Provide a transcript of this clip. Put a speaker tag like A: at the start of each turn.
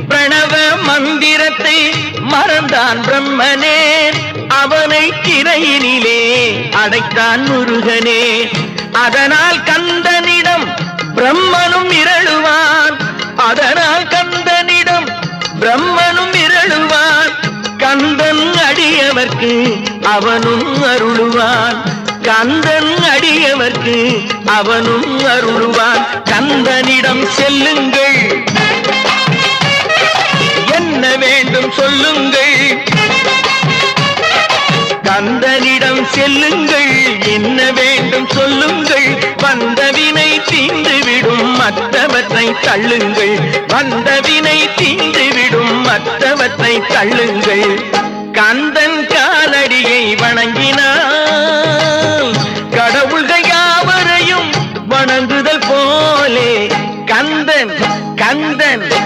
A: பிரணவ மந்திரத்தை மறந்தான் பிரம்மனே, அவனை திரையினிலே அடைத்தான் முருகனே. அதனால் கந்தனிடம் பிரம்மனும் இரழுவான், அதனால் கந்தனிடம் பிரம்மனும் இரழுவான். கந்தன் அடியவர்க்கு அவனும் அருளுவான், கந்தன் அடியவர்க்கு அவனும் அருளுவான். கந்தனிடம் செல்லுங்கள், என்ன வேண்டும் சொல்லுங்கள். கந்தனிடம் செல்லுங்கள், என்ன வேண்டும் சொல்லுங்கள். வந்தவினை தீண்டுவிடும் மற்றவற்றை தள்ளுங்கள், வந்தவினை தீண்டுவிடும் மற்றவற்றை தள்ளுங்கள்.